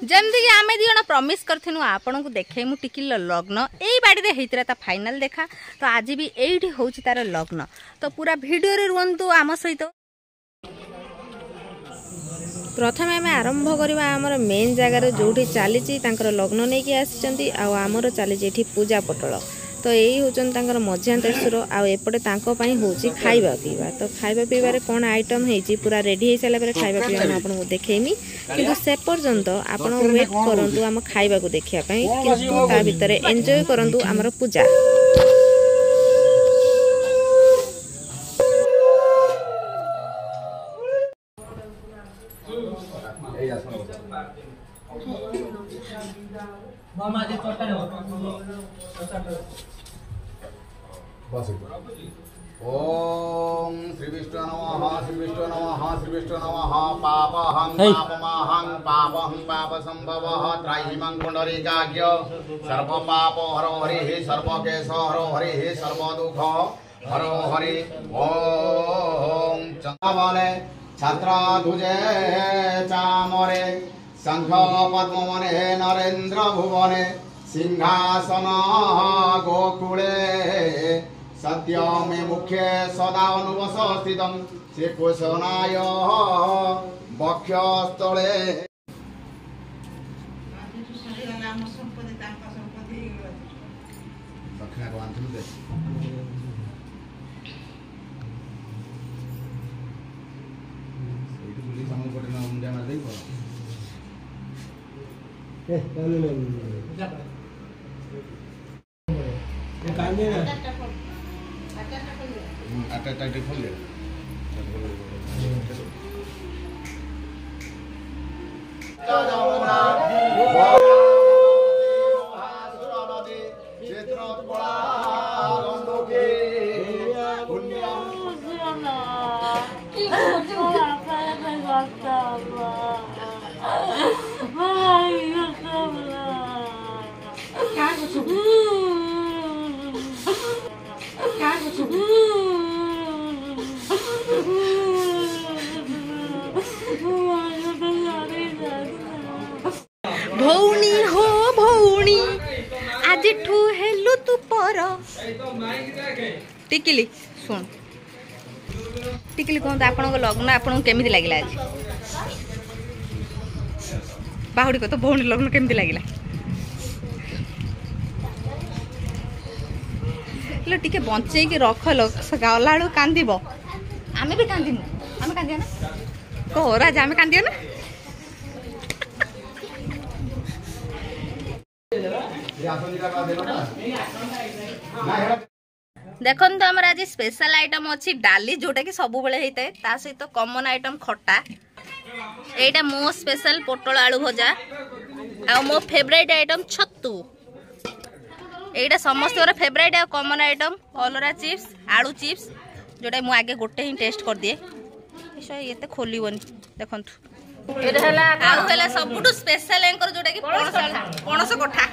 जमती कि आम दी प्रमिश करूँ आपण को देखे मु टिकिल लग्न यही बाड़ी होता था फाइनाल देखा तो आज भी यही हूँ तार लग्न तो पूरा भिडियो रुहतु आम सहित। प्रथम आम आरंभ करवा आमर मेन जगार जो चली लग्न नहीं आसी आमर चली पूजा पटल तो यही हूँ मझिया देशुर आउटे हूँ खाଇବା पीवा तो खाଇବା पीबार कौन आइटम है पूरा रेडी हो सारा खाଇବା पीवा आपको देखेमी कि से पर्यंत आप वेट करूँ आम खाଇବା को देखापी कि भितर एंजॉय करूँ आमर पूजा। ओम श्री विष्णु नमः श्री विष्णु नमः श्री विष्णु नमः पापहं पापमहं पापहं पाप संभवः त्राहिमं पुंडरीकाख्य सर्व पाप हरो हरि सर्व केश हरो हरि सर्व दुख हरो हरि। ओम चंद्रवने छत्र ध्वजे चामरे शंख पद्म मने नरेंद्र भुवने सिंहासन गोकुले सत्य मे मुख्य सदा अनुपस्थित से कुशनाय वक्षस्थले दक्षिणा को आंथु दे एठी पुलिस हम कोटे ना मुंडा मार देई पर ए ले ये कांदे ना आता खोल ले भौणी हो भौणी आज ठू हेलु तू पर टिकिली सुन टिकिली कहते आपण लग्न आपन केमिति लागिला आज बाहुड़ी को तो भौणी लग्न केमिति लागिला लो टिके बंचे कि रख लो गला कांदीब आमे भी कांदीनु आमे कांदिया ना कह राजा आमे कांदिया ना देखो तो आम आज स्पेशल आइटम अच्छी डाली जोटा कि सब बेले होता है ता सहित कॉमन आइटम खट्टा एटा मो स्पेशल पोटल आलू भजा आ मो फेवरेट आइटम छत्तू एटा समस्त फेवरेट आ कॉमन आइटम कलरा चिप्स आलू चिप्स जोटा मु आगे गोटे ही टेस्ट कर दिए ये खोलबनी देखु सबुठ स्पेशल एंकर जोटा कि पणस कठा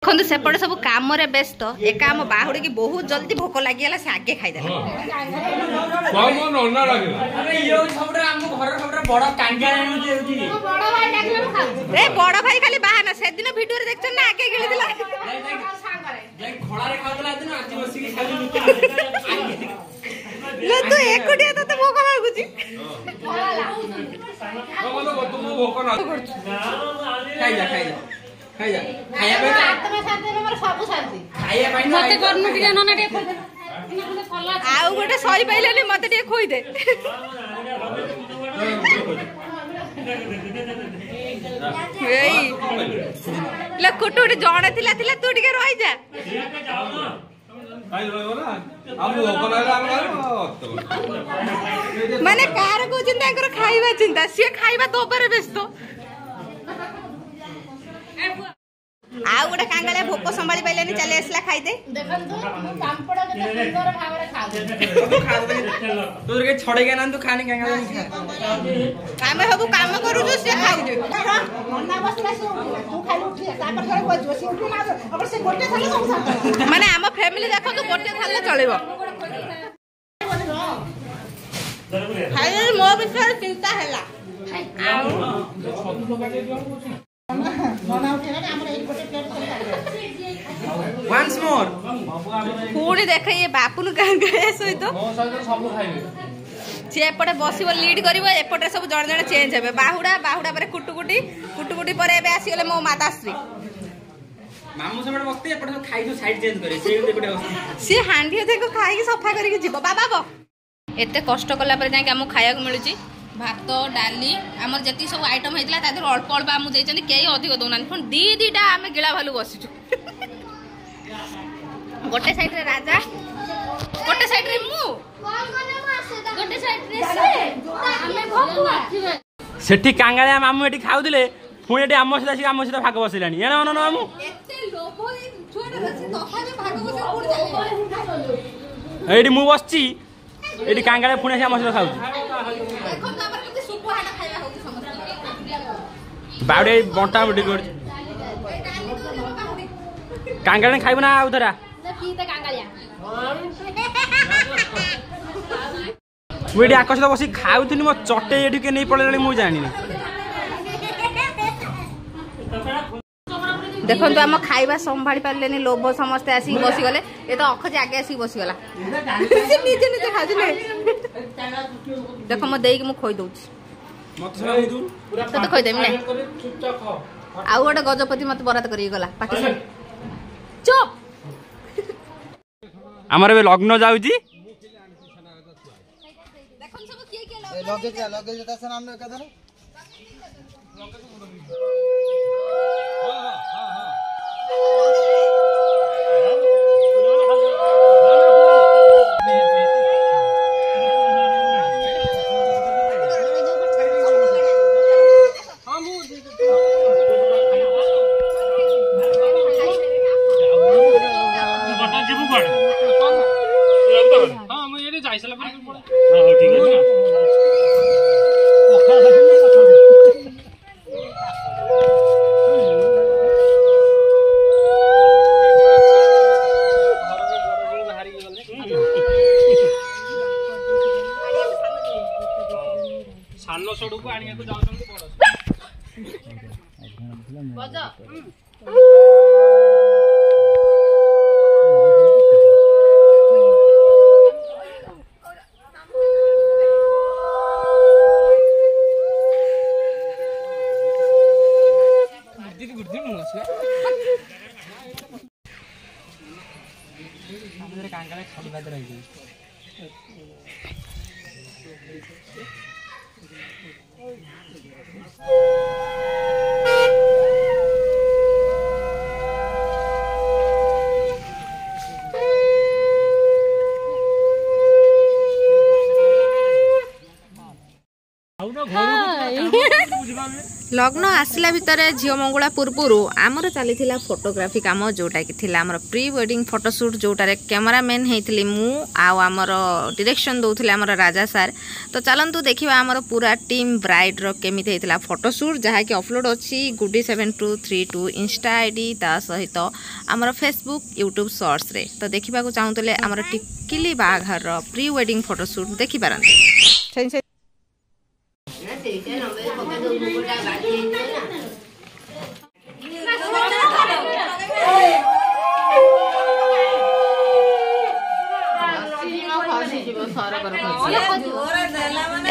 देखो सेपटे सब काम रे व्यस्त एक आम बाहुड़ी की बहुत जल्दी भोक लगी से आगे खाईदेला बड़ भाई खाली बाहाना से दिन वीडियो रे देखछन ना आगे गिली दिला लो तू एकुटिया तो भोक लागुची आउ गोटे सही पाइले मत खोई दे कुटु जड़े थिला तू टिके रही जा माने कार को चिंता खाइबा चिंता सी खाइबा तो ऊपर व्यस्त आउ गोटे कांगालिया भोक संभाली पाइले चले आसला खाइदे छड़े ना तू खानी आमे सब काम करू से माने आम फैमिली देखो तो गोटे थाले चलेबो ଖାଇଲେ ମୋ ବିଷୟରେ ଚିନ୍ତା ହେଲା once more ପୁଣି ଦେଖ ଇଏ ବାପୁନ ଗାଁ ସହିତ सी एपटे बस लीड कर एपटे सब जड़े जड़े चेंज हे बाहुड़ा बाहुड़ा पर कुटुकुटी कुटुकुटी पर एबे आसीगले मो माताश्री मामू सब बस्ती एपटे सब खाइ जो साइड चेंज करे से एपटे बस्ती सी हांडी अधे को खाई के सफा करके जीव बाबा बो एते कष्ट कला पर जाके हमको खाया मिलुची भात डाली आमर जति सब आइटम हेतला तादर अल्प अल्प आमु देचंदी केई अधिक दोनान पण दी दीटा आमे गिळा भालू बसिचु गोटे साइड रे राजा गोटे साइड रे मु गोटे साइड रे से आमे भकुआ सेठी कांगालिया मामू एठी खाउदिले पुणी एठी आम सहित आम सहित भाग बसिलानी एना मन मामू एते लोभ ए छुआडा रछि तखाने भाग बसे पुड जाले एठी मु बसची एठी कांगालिया पुणी आम सहित खाउची देखो त हमर कते सुपुहाटा खाइबा होती समस्त बाउडे बंटा बडी कर कांगालिया खाइब ना आउथरा पीते कांगालिया मुझे आकाश बस खाऊनी मो चटे ये के नहीं पड़े मुझे जानी देखो आम खाइबा संभाली पारे लोभ समस्ते आसिक बसीगले ये तो अखज आगे आसिक बसीगला निजे निजे खाते देख मो देई मु खोई दउछि तो खोईदेमी ना आउ गोटे गजपति मत बरात करी गला पाटी से चुप आमर ए लग्न जाउची देखन सब किए किए लगे जता से नाम एकाधरे सानो सडू को आनिया को जाउछन बड़ कांगाले खाली बाद रही लग्न आसला भितर झील मंगुला पूर्वर आमर चली फोटोग्राफी कम जोटा कि आमर प्री वेडिंग फोटोशूट जोटार कैमरामैन होती मु आमर डायरेक्शन दौले आमर राजा सार तो चलतु देखा आमर पूरा टीम ब्राइड्र केमी होता फोटोशूट जहाँकि अपलोड अच्छी गुडी7232 इंस्टा आईडी ता सहित आमर फेसबुक यूट्यूब शॉर्ट्स रे तो देखा चाहूले आमर टिकिली बाघर प्री वेडिंग फोटोशूट देखिपारती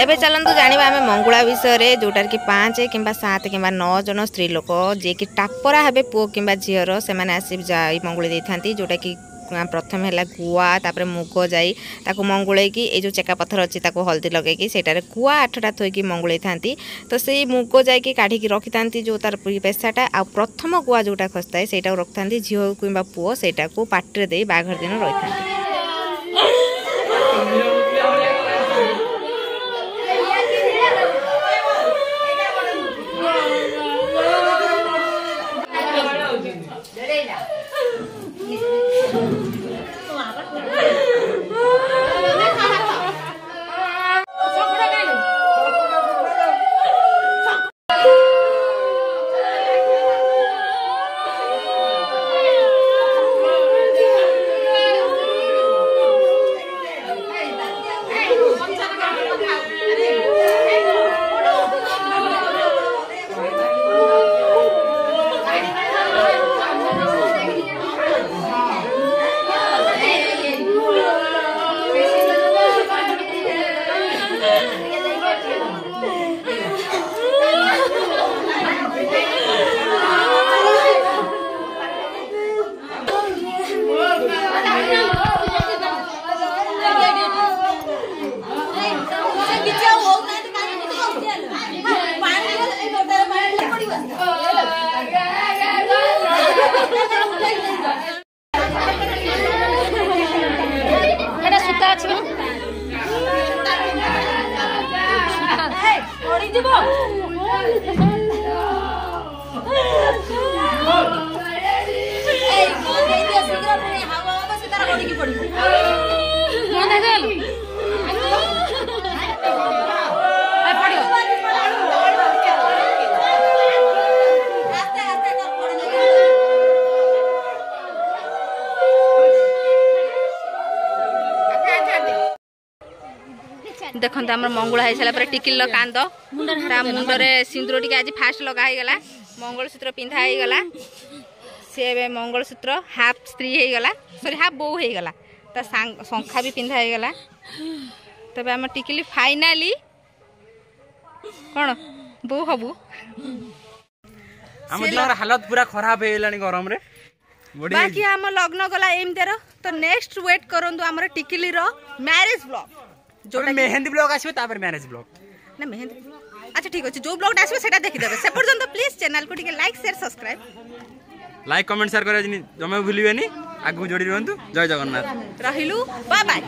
एबे चलतु जानिबा आमे मंगुला विषय जोटार कि 5 कि 7 कि 9 जन स्त्री लोक जे कि टापरा हेबे पुओ कि झीर से आसी जाई मंगुली देथांती जोटा कि प्रथम है गुआ तापर मुग जाई ताको मंगुलेकी ए जो चेका पत्थर अच्छी ताको हल्दी लगेकी सेटारे गुआ 8टा थोइकी मंगुले थांती तो से मुग जाई काढ़ी रखी थांती जो तार पेशाटा आ प्रथम गुआ जोटा खसताए सेटा रखी थांती झील कि पुओ सेटा को पाटिरे दे बाघर दिन रही थांती देखते आम मंगुला हो सारा टिकिल कांद ता मुंडरे सिंदूर टी आज फास्ट लगा गला मंगलसूत्र पिंधा हो गला सी मंगलसूत्र हाफ स्त्री हो गला सॉरी हाफ बो हो गला ता शंखा भी पिंधा हो गला तबे आम टिकिली फाइनाली कौन बो हबू हालत पूरा खराब हो गलानी गरम रे बाकी आम लग्न गला एमती तो नेक्स्ट वेट करंतु हमर टिकिली रो मैरिज ब्लॉग जो मेहंदी ब्लॉग आसबे तापर मैरिज ब्लॉग ना मेहंदी अच्छा ठीक अच्छे जो ब्लॉग आसबे सेटा देखि देबे से पर्यंत प्लीज चैनल को टिके like share subscribe like comment share करे जमे भूलिबेनी आगु जोड़ी रहंतु जय जगन्नाथ रहिलु बाय बाय।